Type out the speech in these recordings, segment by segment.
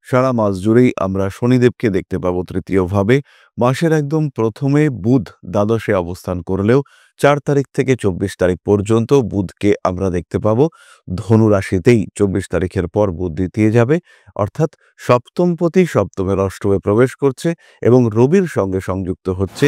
সারা মাস জুড়েই আমরা শনিদেবকে দেখতে পাবো তৃতীয়ভাবে। মাসের একদম প্রথমে বুধ দ্বাদশে অবস্থান করলেও ৪ তারিখ থেকে ২৪ তারিখ পর্যন্ত বুধকে আমরা দেখতে পাবো ধনু রাশিতেই। ২৪ তারিখের পর বুধ দ্বিতীয় যাবে, অর্থাৎ সপ্তমপতি সপ্তমের অষ্টমে প্রবেশ করছে এবং রবির সঙ্গে সংযুক্ত হচ্ছে।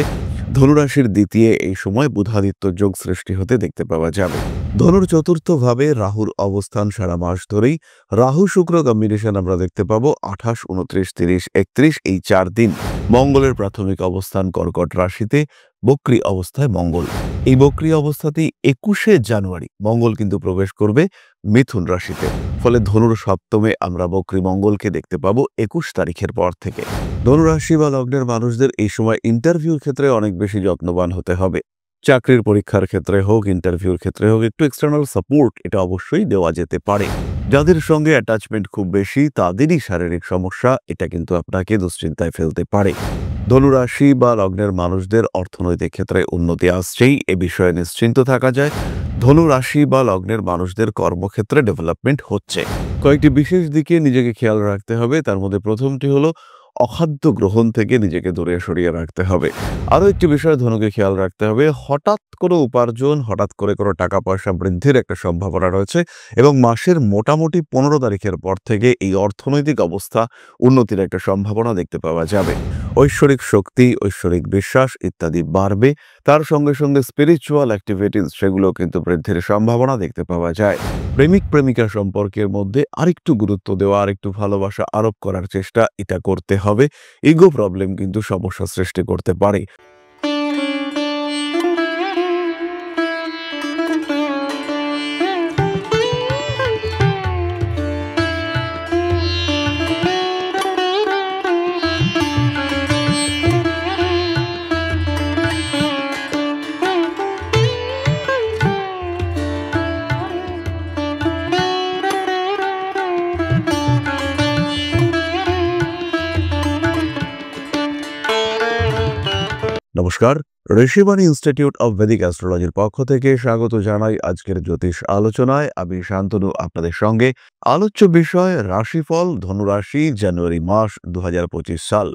ধনুরাশির দ্বিতীয় এই সময় বুধাদিত্য যোগ সৃষ্টি হতে দেখতে পাওয়া যাবে। ধনুর চতুর্থভাবে রাহুর অবস্থান সারা মাস ধরেই। রাহু শুক্র কম্বিনেশন আমরা দেখতে পাবো ২৮, ২৯, ৩০, ৩১ এই ৪ দিন। মঙ্গলের প্রাথমিক অবস্থান কর্কট রাশিতে, বক্রী অবস্থায় মঙ্গল। এই বক্রী অবস্থাতেই ২১শে জানুয়ারি মঙ্গল কিন্তু প্রবেশ করবে মিথুন রাশিতে। ফলে ধনুর সপ্তমে আমরা বক্রী মঙ্গলকে দেখতে পাবো ২১ তারিখের পর থেকে। ধনুরাশি বা লগ্নের মানুষদের এই সময় ইন্টারভিউর ক্ষেত্রে অনেক বেশি যত্নবান হতে হবে। চাকরির পরীক্ষার ক্ষেত্রে হোক, ইন্টারভিউর ক্ষেত্রে হোক, একটু এক্সটার্নাল সাপোর্ট এটা অবশ্যই দেওয়া যেতে পারে। যাদের সঙ্গে অ্যাটাচমেন্ট খুব বেশি তাদেরই শারীরিক সমস্যা এটা কিন্তু আপনাকে দুশ্চিন্তায় ফেলতে পারে। ধনুরাশি বা লগ্নের মানুষদের অর্থনৈতিক ক্ষেত্রে উন্নতি আসছেই, এ বিষয়ে নিশ্চিন্ত থাকা যায়। ধনুরাশি বা লগ্নের মানুষদের কর্মক্ষেত্রে ডেভেলপমেন্ট হচ্ছে। কয়েকটি বিশেষ দিকে নিজেকে খেয়াল রাখতে হবে। তার মধ্যে প্রথমটি হলো অখাদ্য গ্রহণ থেকে নিজেকে দূরে সরিয়ে রাখতে হবে। আরও একটি বিষয় ধনুকে খেয়াল রাখতে হবে, হঠাৎ কোনো উপার্জন, হঠাৎ করে কোনো টাকা পয়সা বৃদ্ধির একটা সম্ভাবনা রয়েছে এবং মাসের মোটামুটি ১৫ তারিখের পর থেকে এই অর্থনৈতিক অবস্থা উন্নতির একটা সম্ভাবনা দেখতে পাওয়া যাবে। ঐশ্বরিক শক্তি, ঐশ্বরিক বিশ্বাস ইত্যাদি বাড়বে। তার সঙ্গে সঙ্গে স্পিরিচুয়াল অ্যাক্টিভিটিস সেগুলো কিন্তু বৃদ্ধির সম্ভাবনা দেখতে পাওয়া যায়। প্রেমিক প্রেমিকা সম্পর্কের মধ্যে আরেকটু গুরুত্ব দেওয়া, আরেকটু ভালোবাসা আরোপ করার চেষ্টা এটা করতে হবে। ইগো প্রবলেম কিন্তু সমস্যা সৃষ্টি করতে পারে। নমস্কার, ঋষিবাণী ইনস্টিটিউট অব ভেদিক অ্যাস্ট্রোলজির পক্ষ থেকে স্বাগত জানাই আজকের জ্যোতিষ আলোচনায়। আমি শান্তনু আপনাদের সঙ্গে। আলোচ্য বিষয় রাশিফল ধনুরাশি জানুয়ারি মাস ২০২৫ সাল।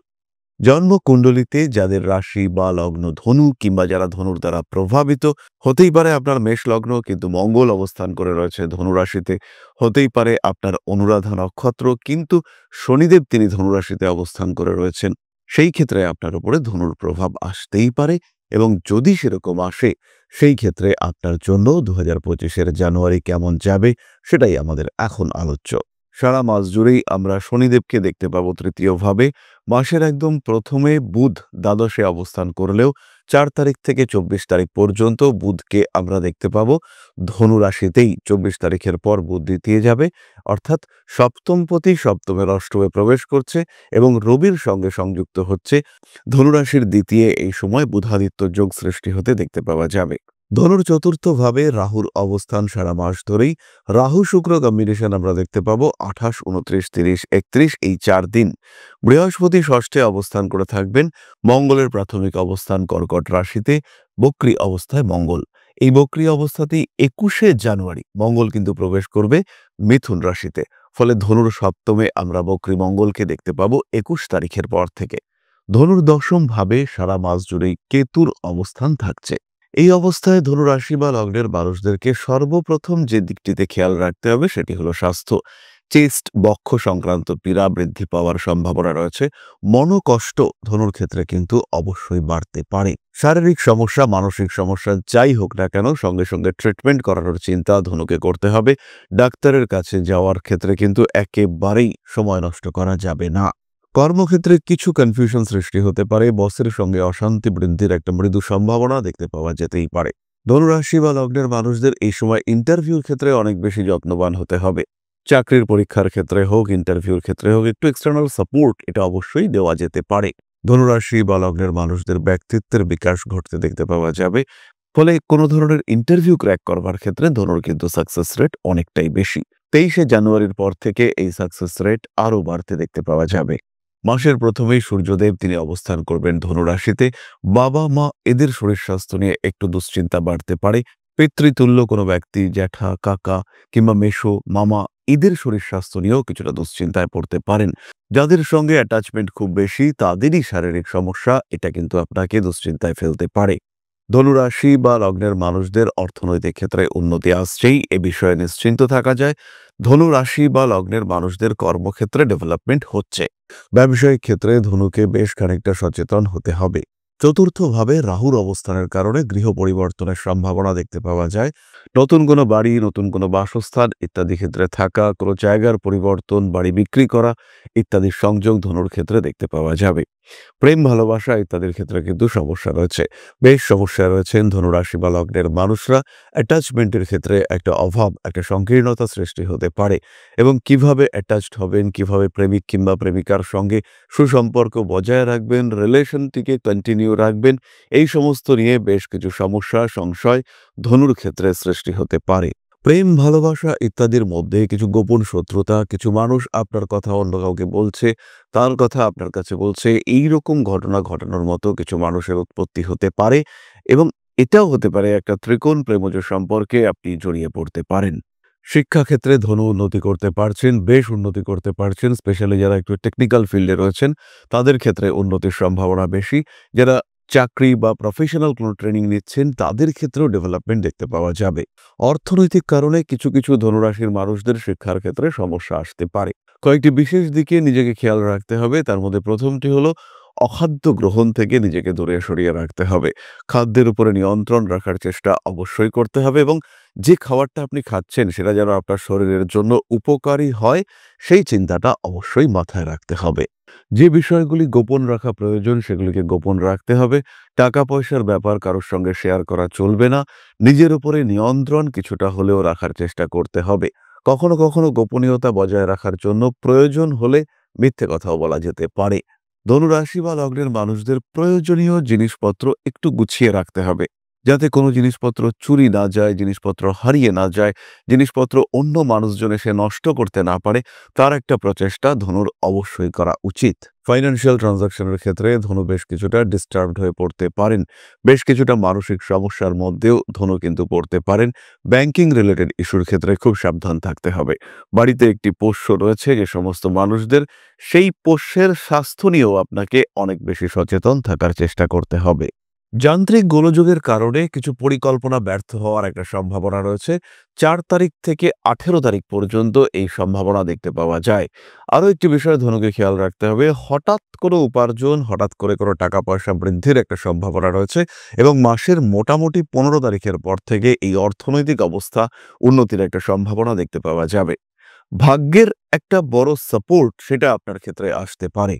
জন্মকুণ্ডলিতে যাদের রাশি বা লগ্ন ধনু কিংবা যারা ধনুর দ্বারা প্রভাবিত, হতেই পারে আপনার মেষ লগ্ন কিন্তু মঙ্গল অবস্থান করে রয়েছে ধনুরাশিতে, হতেই পারে আপনার অনুরাধা নক্ষত্র কিন্তু শনিদেব তিনি ধনুরাশিতে অবস্থান করে রয়েছেন। সেই ক্ষেত্রে আপনার উপরে ধনুর প্রভাব আসতেই পারে এবং যদি সেরকম আসে সেই ক্ষেত্রে আপনার জন্য ২০২৫-এর জানুয়ারি কেমন যাবে সেটাই আমাদের এখন আলোচ্য। সারা মাস জুড়েই আমরা শনিদেবকে দেখতে পাবো তৃতীয়ভাবে। মাসের একদম প্রথমে বুধ দ্বাদশে অবস্থান করলেও ৪ তারিখ থেকে ২৪ তারিখ পর্যন্ত বুধকে আমরা দেখতে পাবো ধনু রাশিতেই। ২৪ তারিখের পর বুধ দ্বিতীয় যাবে, অর্থাৎ সপ্তমপতি সপ্তমের অষ্টমে প্রবেশ করছে এবং রবির সঙ্গে সংযুক্ত হচ্ছে। ধনুরাশির দ্বিতীয় এই সময় বুধাদিত্য যোগ সৃষ্টি হতে দেখতে পাওয়া যাবে। ধনুর চতুর্থভাবে রাহুর অবস্থান সারা মাস ধরেই। রাহু শুক্র কম্বিনেশন আমরা দেখতে পাবো ২৮, ২৯, ৩০, ৩১ এই ৪ দিন। বৃহস্পতি ষষ্ঠে অবস্থান করে থাকবেন। মঙ্গলের প্রাথমিক অবস্থান কর্কট রাশিতে, বক্রী অবস্থায় মঙ্গল। এই বক্রী অবস্থাতেই ২১শে জানুয়ারি মঙ্গল কিন্তু প্রবেশ করবে মিথুন রাশিতে। ফলে ধনুর সপ্তমে আমরা বক্রী মঙ্গলকে দেখতে পাবো ২১ তারিখের পর থেকে। ধনুর দশম ভাবে সারা মাস জুড়েই কেতুর অবস্থান থাকছে। এই অবস্থায় ধনুরাশি বা লগ্নের মানুষদেরকে সর্বপ্রথম যে দিকটিতে খেয়াল রাখতে হবে সেটি হলো স্বাস্থ্য। চেস্ট, বক্ষ সংক্রান্ত পীড়া বৃদ্ধি পাওয়ার সম্ভাবনা রয়েছে। মনোকষ্ট ধনুর ক্ষেত্রে কিন্তু অবশ্যই বাড়তে পারে। শারীরিক সমস্যা, মানসিক সমস্যা যাই হোক না কেন সঙ্গে সঙ্গে ট্রিটমেন্ট করানোর চিন্তা ধনুকে করতে হবে। ডাক্তারের কাছে যাওয়ার ক্ষেত্রে কিন্তু একেবারেই সময় নষ্ট করা যাবে না। কর্মক্ষেত্রে কিছু কনফিউশন সৃষ্টি হতে পারে। বসের সঙ্গে অশান্তি বৃদ্ধির একটা মৃদু সম্ভাবনা দেখতে পাওয়া যেতেই পারে। ধনুরাশি বা লগ্নের মানুষদের এই সময় ইন্টারভিউর ক্ষেত্রে অনেক বেশি যত্নবান হতে হবে। চাকরির পরীক্ষার ক্ষেত্রে হোক, ইন্টারভিউর ক্ষেত্রে হোক, একটু এক্সটার্নাল সাপোর্ট এটা অবশ্যই দেওয়া যেতে পারে। ধনুরাশি বা লগ্নের মানুষদের ব্যক্তিত্বের বিকাশ ঘটতে দেখতে পাওয়া যাবে। ফলে কোনো ধরনের ইন্টারভিউ ক্র্যাক করবার ক্ষেত্রে ধনুর কিন্তু সাকসেস রেট অনেকটাই বেশি। ২৩শে জানুয়ারির পর থেকে এই সাকসেস রেট আরও বাড়তে দেখতে পাওয়া যাবে। মাসের প্রথমেই সূর্যদেব তিনি অবস্থান করবেন ধনুরাশিতে। বাবা মা এদের শরীর স্বাস্থ্য নিয়ে একটু দুশ্চিন্তা বাড়তে পারে। পিতৃতুল্য কোনো ব্যক্তি, জ্যাঠা, কাকা কিংবা মেসো, মামা এদের শরীর স্বাস্থ্য নিয়েও কিছুটা দুশ্চিন্তায় পড়তে পারেন। যাদের সঙ্গে অ্যাটাচমেন্ট খুব বেশি তাদেরই শারীরিক সমস্যা এটা কিন্তু আপনাকে দুশ্চিন্তায় ফেলতে পারে। ধনুরাশি বা লগ্নের মানুষদের অর্থনৈতিক ক্ষেত্রে উন্নতি আসছেই, এ বিষয়ে নিশ্চিন্ত থাকা যায়। ধনুরাশি বা লগ্নের মানুষদের কর্মক্ষেত্রে ডেভেলপমেন্ট হচ্ছে। ব্যবসায়িক ক্ষেত্রে ধনুকে বেশ খানিকটা সচেতন হতে হবে। চতুর্থভাবে রাহুর অবস্থানের কারণে গৃহ পরিবর্তনের সম্ভাবনা দেখতে পাওয়া যায়। নতুন কোনো বাড়ি, নতুন কোনো বাসস্থান ইত্যাদি ক্ষেত্রে থাকা, কোনো জায়গার পরিবর্তন, বাড়ি বিক্রি করা ইত্যাদির সংযোগ ধনুর ক্ষেত্রে দেখতে পাওয়া যাবে। প্রেম ভালোবাসা ইত্যাদির ক্ষেত্রে কিন্তু সমস্যা রয়েছে। বেশ সমস্যায় রয়েছেন ধনুরাশি বা লগ্নের মানুষরা। অ্যাটাচমেন্টের ক্ষেত্রে একটা অভাব, একটা সংকীর্ণতা সৃষ্টি হতে পারে এবং কিভাবে অ্যাটাচড হবেন, কিভাবে প্রেমিক কিংবা প্রেমিকার সঙ্গে সুসম্পর্ক বজায় রাখবেন, রিলেশনটিকে কন্টিনিউ রাখবেন, এই সমস্ত নিয়ে বেশ কিছু সমস্যা, সংশয় ধনুর ক্ষেত্রে সৃষ্টি হতে পারে। প্রেম, ভালোবাসা ইত্যাদির মধ্যে কিছু গোপন শত্রুতা, কিছু মানুষ আপনার কথা অন্য কাউকে বলছে, তার কথা আপনার কাছে বলছে, এইরকম ঘটনা ঘটানোর মতো কিছু মানুষের উৎপত্তি হতে পারে এবং এটাও হতে পারে একটা ত্রিকোণ প্রেমজ সম্পর্কে আপনি জড়িয়ে পড়তে পারেন। শিক্ষাক্ষেত্রে ধনু উন্নতি করতে পারছেন, বেশ উন্নতি করতে পারছেন। স্পেশালি যারা একটু টেকনিক্যাল ফিল্ডে রয়েছেন, তাদের ক্ষেত্রে উন্নতির সম্ভাবনা বেশি। যারা চাকরি বা প্রফেশনাল কোনো ট্রেনিং নিচ্ছেন, তাদের ক্ষেত্রেও ডেভেলপমেন্ট দেখতে পাওয়া যাবে। অর্থনৈতিক কারণে কিছু কিছু ধনুরাশির মানুষদের শিক্ষার ক্ষেত্রে সমস্যা আসতে পারে। কয়েকটি বিশেষ দিকে নিজেকে খেয়াল রাখতে হবে। তার মধ্যে প্রথমটি হলো অখাদ্য গ্রহণ থেকে নিজেকে দূরে সরিয়ে রাখতে হবে। খাদ্যের উপরে নিয়ন্ত্রণ রাখার চেষ্টা অবশ্যই করতে হবে এবং যে খাবারটা আপনি খাচ্ছেন সেটা যেন আপনার শরীরের জন্য উপকারী হয়, সেই চিন্তাটা অবশ্যই মাথায় রাখতে হবে। যে বিষয়গুলি গোপন রাখা প্রয়োজন সেগুলিকে গোপন রাখতে হবে। টাকা পয়সার ব্যাপার কারোর সঙ্গে শেয়ার করা চলবে না। নিজের উপরে নিয়ন্ত্রণ কিছুটা হলেও রাখার চেষ্টা করতে হবে। কখনো কখনো গোপনীয়তা বজায় রাখার জন্য প্রয়োজন হলে মিথ্যে কথাও বলা যেতে পারে। ধনুরাশি বা লগ্নের মানুষদের প্রয়োজনীয় জিনিসপত্র একটু গুছিয়ে রাখতে হবে, যাতে কোনো জিনিসপত্র চুরি না যায়, জিনিসপত্র হারিয়ে না যায়, জিনিসপত্র অন্য মানুষজন এসে নষ্ট করতে না পারে, তার একটা প্রচেষ্টা ধনুর অবশ্যই করা উচিত। ফাইন্যান্সিয়াল ট্রানজাকশনের ক্ষেত্রে ধনু বেশ কিছুটা ডিস্টার্বড হয়ে পড়তে পারেন। বেশ কিছুটা মানসিক সমস্যার মধ্যেও ধনু কিন্তু পড়তে পারেন। ব্যাংকিং রিলেটেড ইস্যুর ক্ষেত্রে খুব সাবধান থাকতে হবে। বাড়িতে একটি পোষ্য রয়েছে যে সমস্ত মানুষদের, সেই পোষ্যের স্বাস্থ্য নিয়েও আপনাকে অনেক বেশি সচেতন থাকার চেষ্টা করতে হবে। যান্ত্রিক গোলযোগের কারণে কিছু পরিকল্পনা ব্যর্থ হওয়ার একটা সম্ভাবনা রয়েছে। ৪ তারিখ থেকে ১৮ তারিখ পর্যন্ত এই সম্ভাবনা দেখতে পাওয়া যায়। আরও একটি বিষয় ধনুকে খেয়াল রাখতে হবে, হঠাৎ কোনো উপার্জন, হঠাৎ করে কোনো টাকা পয়সা বৃদ্ধির একটা সম্ভাবনা রয়েছে এবং মাসের মোটামুটি ১৫ তারিখের পর থেকে এই অর্থনৈতিক অবস্থা উন্নতির একটা সম্ভাবনা দেখতে পাওয়া যাবে। ভাগ্যের একটা বড় সাপোর্ট সেটা আপনার ক্ষেত্রে আসতে পারে।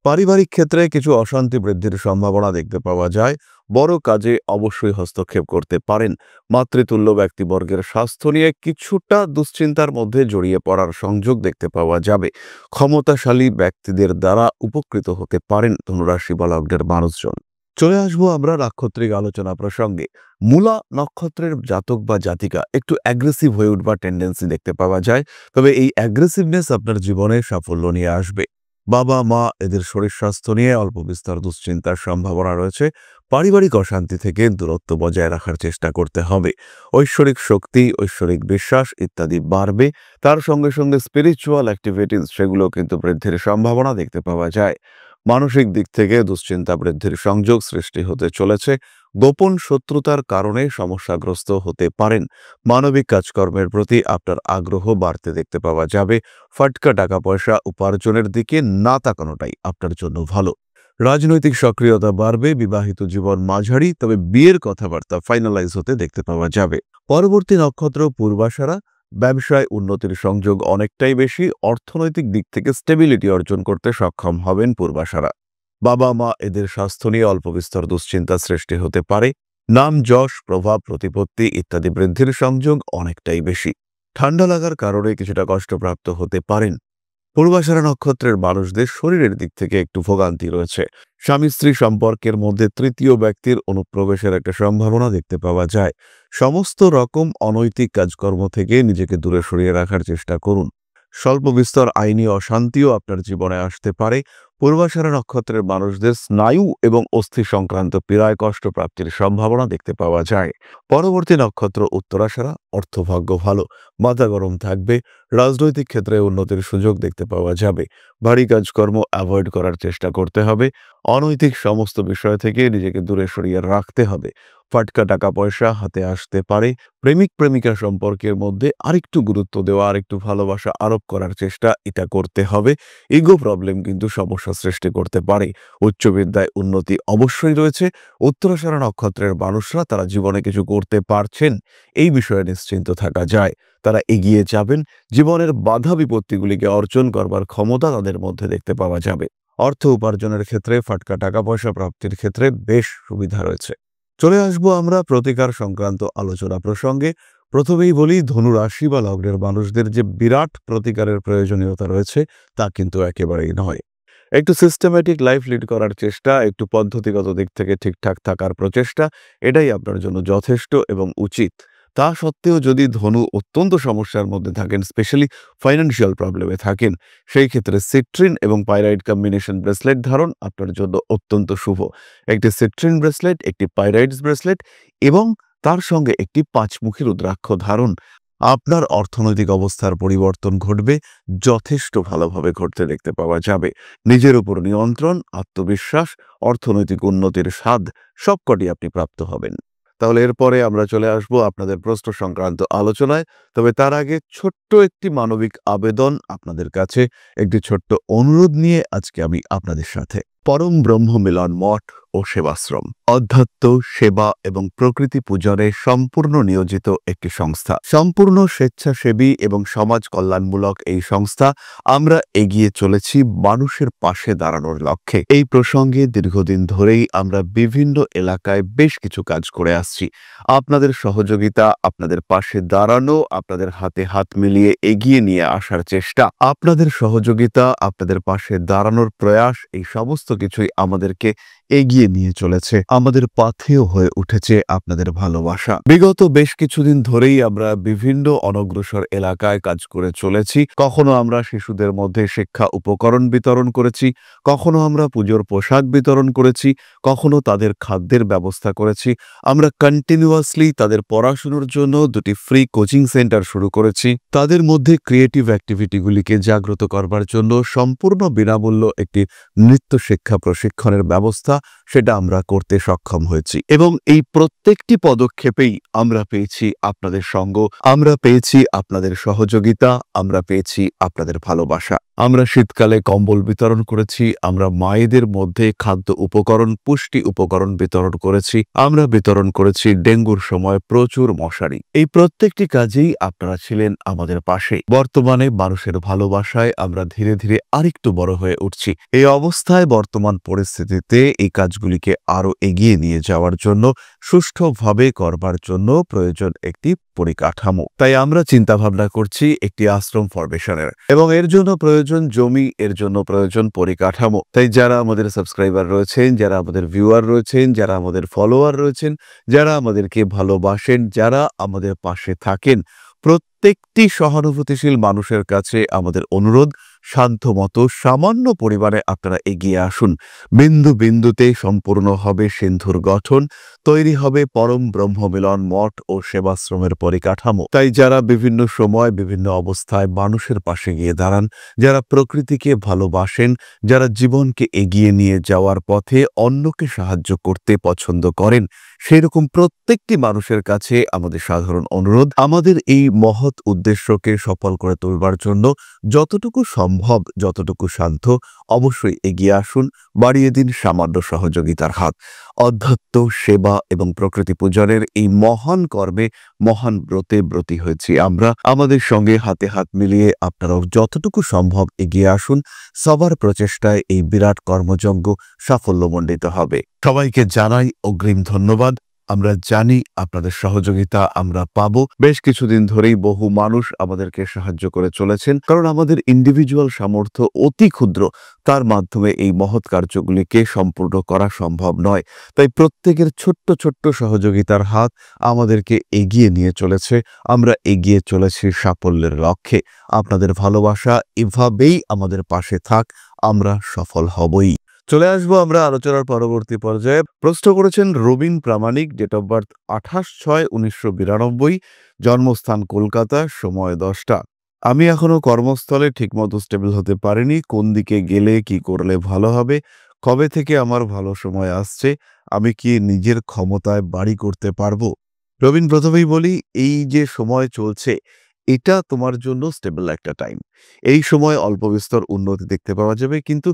পারিবারিক ক্ষেত্রে কিছু অশান্তি বৃদ্ধির সম্ভাবনা দেখতে পাওয়া যায়। বড় কাজে অবশ্যই হস্তক্ষেপ করতে পারেন। মাতৃতুল্য ব্যক্তিবর্গের স্বাস্থ্য নিয়ে কিছুটা দুশ্চিন্তার মধ্যে জড়িয়ে পড়ার সংযোগ দেখতে পাওয়া যাবে। ক্ষমতাশালী ব্যক্তিদের দ্বারা উপকৃত হতে পারেন ধনুরাশি বা লগ্নের মানুষজন। চলে আসবো আমরা নাক্ষত্রিক আলোচনা প্রসঙ্গে। মূলা নক্ষত্রের জাতক বা জাতিকা একটু অ্যাগ্রেসিভ হয়ে উঠবার টেন্ডেন্সি দেখতে পাওয়া যায়। তবে এই অ্যাগ্রেসিভনেস আপনার জীবনে সাফল্য নিয়ে আসবে। বাবা মা এদের শরীর স্বাস্থ্য নিয়ে অল্প বিস্তর দুশ্চিন্তার সম্ভাবনা রয়েছে। পারিবারিক অশান্তি থেকে দূরত্ব বজায় রাখার চেষ্টা করতে হবে। ঐশ্বরিক শক্তি, ঐশ্বরিক বিশ্বাস ইত্যাদি বাড়বে। তার সঙ্গে সঙ্গে স্পিরিচুয়াল অ্যাক্টিভিটিস সেগুলো কিন্তু বৃদ্ধির সম্ভাবনা দেখতে পাওয়া যায়। মানসিক দিক থেকে দুশ্চিন্তা বৃদ্ধির সংযোগ সৃষ্টি হতে চলেছে। গোপন শত্রুতার কারণে সমস্যাগ্রস্ত হতে পারেন। মানবিক কাজকর্মের প্রতি আপনার আগ্রহ বাড়তে দেখতে পাওয়া যাবে। ফাটকা টাকা পয়সা উপার্জনের দিকে না তাকানোটাই আপনার জন্য ভালো। রাজনৈতিক সক্রিয়তা বাড়বে। বিবাহিত জীবন মাঝারি, তবে বিয়ের কথাবার্তা ফাইনালাইজ হতে দেখতে পাওয়া যাবে। পরবর্তী নক্ষত্র পূর্বাষাঢ়া। ব্যবসায় উন্নতির সংযোগ অনেকটাই বেশি। অর্থনৈতিক দিক থেকে স্টেবিলিটি অর্জন করতে সক্ষম হবেন পূর্বাষাঢ়া। বাবা মা এদের স্বাস্থ্য নিয়ে অল্প বিস্তর দুশ্চিন্তা সৃষ্টি হতে পারে। নাম যশ, প্রভাব, প্রতিপত্তি ইত্যাদি বৃদ্ধির সংযোগ অনেকটাই বেশি। ঠান্ডা লাগার কারণে কিছুটা কষ্টপ্রাপ্ত হতে পারেন। পূর্বাষাঢ়া নক্ষত্রের মানুষদের শরীরের দিক থেকে একটু ভোগান্তি রয়েছে। স্বামী স্ত্রী সম্পর্কের মধ্যে তৃতীয় ব্যক্তির অনুপ্রবেশের একটা সম্ভাবনা দেখতে পাওয়া যায়। সমস্ত রকম অনৈতিক কাজকর্ম থেকে নিজেকে দূরে সরিয়ে রাখার চেষ্টা করুন। স্বল্প বিস্তর আইনি অশান্তিও আপনার জীবনে আসতে পারে। পূর্বাষাঢ়া নক্ষত্রের মানুষদের স্নায়ু এবং অস্থি সংক্রান্ত পীড়ায় কষ্ট প্রাপ্তির সম্ভাবনা দেখতে পাওয়া যায়। পরবর্তী নক্ষত্র উত্তরাষাঢ়া, অর্থভাগ্য ভালো, মাথা গরম থাকবে, রাজনৈতিক ক্ষেত্রে উন্নতির সুযোগ দেখতে পাওয়া যাবে। ভারী কাজকর্ম অ্যাভয়েড করার চেষ্টা করতে হবে। অনৈতিক সমস্ত বিষয় থেকে নিজেকে দূরে সরিয়ে রাখতে হবে। ফাটকা টাকা পয়সা হাতে আসতে পারে। প্রেমিক প্রেমিকা সম্পর্কের মধ্যে আরেকটু গুরুত্ব দেওয়া, আরেকটু ভালোবাসা আরোপ করার চেষ্টা এটা করতে হবে। ইগো প্রবলেম কিন্তু সমস্যা সৃষ্টি করতে পারে। উচ্চ বিদ্যায় উন্নতি অবশ্যই রয়েছে। উত্তরাষাঢ়া নক্ষত্রের মানুষরা তারা জীবনে কিছু করতে পারছেন, এই বিষয়ে নিশ্চিন্ত থাকা যায়। তারা এগিয়ে যাবেন। জীবনের বাধা বিপত্তিগুলিকে অর্জন করবার ক্ষমতা তাদের মধ্যে দেখতে পাওয়া যাবে। অর্থ উপার্জনের ক্ষেত্রে, ফাটকা টাকা পয়সা প্রাপ্তির ক্ষেত্রে বেশ সুবিধা রয়েছে। চলে আসবো আমরা প্রতিকার সংক্রান্ত আলোচনা প্রসঙ্গে। প্রথমেই বলি, ধনু রাশি বা লগ্নের মানুষদের যে বিরাট প্রতিকারের প্রয়োজনীয়তা রয়েছে তা কিন্তু একেবারেই নয়। একটু সিস্টেম্যাটিক লাইফ লিড করার চেষ্টা, একটু পদ্ধতিগত দিক থেকে ঠিকঠাক থাকার প্রচেষ্টা, এটাই আপনার জন্য যথেষ্ট এবং উচিত। তা সত্ত্বেও যদি ধনু অত্যন্ত সমস্যার মধ্যে থাকেন, স্পেশালি ফাইন্যান্সিয়াল প্রবলেমে থাকেন, সেই ক্ষেত্রে সিট্রিন এবং পাইরাইড কম্বিনেশন ব্রেসলেট ধারণ আপনার জন্য অত্যন্ত শুভ। একটি সিট্রিন ব্রেসলেট, একটি পাইরাইডস ব্রেসলেট এবং তার সঙ্গে একটি পাঁচমুখী রুদ্রাক্ষ ধারণ, আপনার অর্থনৈতিক অবস্থার পরিবর্তন ঘটবে, যথেষ্ট ভালোভাবে ঘটতে দেখতে পাওয়া যাবে। নিজের উপর নিয়ন্ত্রণ, আত্মবিশ্বাস, অর্থনৈতিক উন্নতির স্বাদ সবকটি আপনি প্রাপ্ত হবেন। তাহলে এরপরে আমরা চলে আসব আপনাদের প্রশ্ন সংক্রান্ত আলোচনায়। তবে তার আগে ছোট্ট একটি মানবিক আবেদন আপনাদের কাছে, একটি ছোট্ট অনুরোধ নিয়ে আজকে আমি আপনাদের সাথে। পরম ব্রহ্ম মিলন মঠ ও সেবাশ্রম অধ্যাত্ম, সেবা এবং প্রকৃতি পূজনে সম্পূর্ণ নিয়োজিত একটি সংস্থা। সম্পূর্ণ স্বেচ্ছাসেবী এবং সমাজ কল্যাণমূলক এই সংস্থা। আমরা এগিয়ে চলেছি মানুষের পাশে দাঁড়ানোর লক্ষ্যে। এই প্রসঙ্গে দীর্ঘদিন ধরেই আমরা বিভিন্ন এলাকায় বেশ কিছু কাজ করে আসছি। আপনাদের সহযোগিতা, আপনাদের পাশে দাঁড়ানো, আপনাদের হাতে হাত মিলিয়ে এগিয়ে নিয়ে আসার চেষ্টা, আপনাদের সহযোগিতা, আপনাদের পাশে দাঁড়ানোর প্রয়াস, এই সমস্ত কিছুই আমাদেরকে এগিয়ে নিয়ে চলেছে। আমাদের পাথেয় হয়ে উঠেছে আপনাদের ভালোবাসা। বিগত বেশ কিছুদিন ধরেই আমরা বিভিন্ন অনগ্রসর এলাকায় কাজ করে চলেছি। কখনো আমরা শিশুদের মধ্যে শিক্ষা উপকরণ বিতরণ করেছি, কখনো আমরা পুজোর পোশাক বিতরণ করেছি, কখনো তাদের খাদ্যের ব্যবস্থা করেছি। আমরা কন্টিনিউয়াসলি তাদের পড়াশোনার জন্য দুটি ফ্রি কোচিং সেন্টার শুরু করেছি। তাদের মধ্যে ক্রিয়েটিভ অ্যাক্টিভিটিগুলিকে জাগ্রত করবার জন্য সম্পূর্ণ বিনামূল্য একটি নৃত্য শিক্ষা প্রশিক্ষণের ব্যবস্থা, সেটা আমরা করতে সক্ষম হয়েছি। এবং এই প্রত্যেকটি পদক্ষেপেই আমরা পেয়েছি আপনাদের সঙ্গ, আমরা পেয়েছি আপনাদের সহযোগিতা, আমরা পেয়েছি আপনাদের ভালোবাসা। আমরা শীতকালে কম্বল বিতরণ করেছি, আমরা মায়েদের মধ্যে খাদ্য উপকরণ, পুষ্টি উপকরণ বিতরণ করেছি, আমরা বিতরণ করেছি ডেঙ্গুর সময় প্রচুর মশারি। এই প্রত্যেকটি কাজেই আপনারা ছিলেন আমাদের পাশে। বর্তমানে মানুষের ভালোবাসায় আমরা ধীরে ধীরে আরেকটু বড় হয়ে উঠছি। এই অবস্থায় বর্তমান পরিস্থিতিতে এই কাজগুলিকে আরো এগিয়ে নিয়ে যাওয়ার জন্য, সুষ্ঠুভাবে করবার জন্য প্রয়োজন একটি পরিকাঠামো। তাই আমরা চিন্তা ভাবনা করছি একটি আশ্রম ফরমেশনের, এবং এর জন্য প্রয়োজন জমি, এর জন্য প্রয়োজন পরিকাঠামো। তাই যারা আমাদের সাবস্ক্রাইবার রয়েছেন, যারা আমাদের ভিউয়ার রয়েছেন, যারা আমাদের ফলোয়ার রয়েছেন, যারা আমাদেরকে ভালোবাসেন, যারা আমাদের পাশে থাকেন, প্রত্যেকটি সহানুভূতিশীল মানুষের কাছে আমাদের অনুরোধ, সাধ্যমতো সামান্য পরিমাণে আপনারা এগিয়ে আসুন। বিন্দু বিন্দুতে সম্পূর্ণ হবে সিন্ধুর গঠন, তৈরি হবে পরম ব্রহ্ম মিলন মঠ ও সেবাশ্রমের পরিকাঠামো। তাই যারা বিভিন্ন সময় বিভিন্ন অবস্থায় মানুষের পাশে গিয়ে দাঁড়ান, যারা প্রকৃতিকে ভালোবাসেন, যারা জীবনকে এগিয়ে নিয়ে যাওয়ার পথে অন্যকে সাহায্য করতে পছন্দ করেন, সেই রকম প্রত্যেকটি মানুষের কাছে আমাদের সাধারণ অনুরোধ, আমাদের এই মহৎ উদ্দেশ্যকে সফল করে তুলবার জন্য যতটুকু সম্ভব, যতটুকু সাধ্য, অবশ্যই এগিয়ে আসুন, বাড়িয়ে দিন সামান্য সহযোগিতার হাত। অধ্যাত্ম, সেবা এবং প্রকৃতি পূজনের এই মহান কর্মে, মহান ব্রতে ব্রতী হয়েছি আমরা। আমাদের সঙ্গে হাতে হাত মিলিয়ে আপনারাও যতটুকু সম্ভব এগিয়ে আসুন। সবার প্রচেষ্টায় এই বিরাট কর্মযজ্ঞ সাফল্যমণ্ডিত হবে। সবাইকে জানাই অগ্রিম ধন্যবাদ। আমরা জানি আপনাদের সহযোগিতা আমরা পাবো। বেশ কিছুদিন ধরেই বহু মানুষ আমাদেরকে সাহায্য করে চলেছেন, কারণ আমাদের ইন্ডিভিজুয়াল সামর্থ্য অতি ক্ষুদ্র, তার মাধ্যমে এই মহৎ কার্যগুলিকে সম্পূর্ণ করা সম্ভব নয়। তাই প্রত্যেকের ছোট্ট ছোট্ট সহযোগিতার হাত আমাদেরকে এগিয়ে নিয়ে চলেছে। আমরা এগিয়ে চলেছি সাফল্যের লক্ষ্যে। আপনাদের ভালোবাসা এভাবেই আমাদের পাশে থাক, আমরা সফল হবই। চলে আসবো আমরা আলোচনার পরবর্তী পর্যায়ে। প্রশ্ন করেছেন রবিন প্রামাণিক, ডেট অফ বার্থ 28/6/1992, জন্মস্থান কলকাতা, সময় 10টা। আমি এখনো কর্মস্থলে ঠিকমতো স্টেবল হতে পারিনি। কোন দিকে গেলে কি করলে ভালো হবে? কবে থেকে আমার ভালো সময় আসছে? আমি কি নিজের ক্ষমতায় বাড়ি করতে পারবো? রবিন, প্রথমেই বলি, এই যে সময় চলছে এটা তোমার জন্য স্টেবল একটা টাইম। এই সময় অল্প বিস্তর উন্নতি দেখতে পাওয়া যাবে, কিন্তু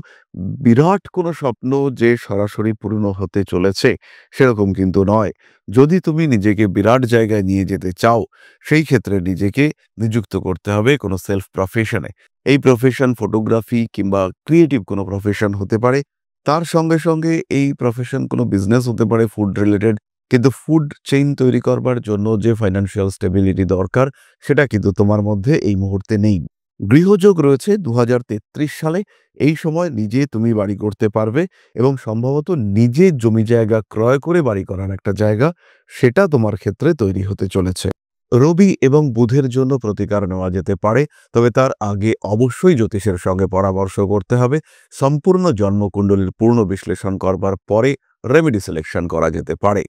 বিরাট কোনো স্বপ্ন যে সরাসরি পূর্ণ হতে চলেছে সেরকম কিন্তু নয়। যদি তুমি নিজেকে বিরাট জায়গায় নিয়ে যেতে চাও, সেই ক্ষেত্রে নিজেকে নিযুক্ত করতে হবে কোনো সেলফ প্রফেশনে। এই প্রফেশন ফটোগ্রাফি কিংবা ক্রিয়েটিভ কোনো প্রফেশন হতে পারে। তার সঙ্গে সঙ্গে এই প্রফেশন কোনো বিজনেস হতে পারে ফুড রিলেটেড। কিন্তু ফুড চেইন তৈরি করবার জন্য যে ফাইন্যান্সিয়াল স্টেবিলিটি দরকার সেটা কিন্তু তোমার মধ্যে এই মুহূর্তে নেই। গৃহযোগ রয়েছে 2033 সালে। এই সময় নিজে তুমি বাড়ি করতে পারবে এবং সম্ভবত নিজে জমি জায়গা ক্রয় করে বাড়ি করার একটা জায়গা সেটা তোমার ক্ষেত্রে তৈরি হতে চলেছে। রবি এবং বুধের জন্য প্রতিকার নেওয়া যেতে পারে, তবে তার আগে অবশ্যই জ্যোতিষের সঙ্গে পরামর্শ করতে হবে। সম্পূর্ণ জন্মকুণ্ডলীর পূর্ণ বিশ্লেষণ করবার পরে রেমেডি সিলেকশন করা যেতে পারে।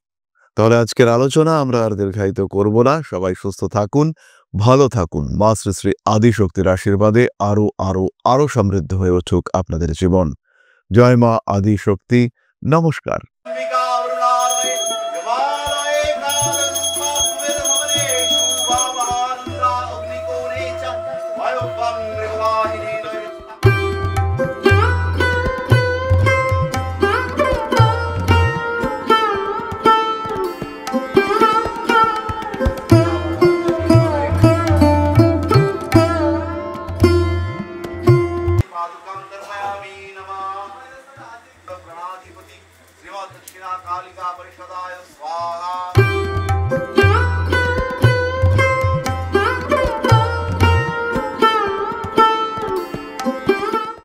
তাহলে আজকের আলোচনা আমরা আর দীর্ঘায়িত করব না। সবাই সুস্থ থাকুন, ভালো থাকুন। মা শ্রী শ্রী আদিশক্তির আশীর্বাদে আরো আরো আরো সমৃদ্ধ হয়ে উঠুক আপনাদের জীবন। জয় মা আদিশক্তি। নমস্কার।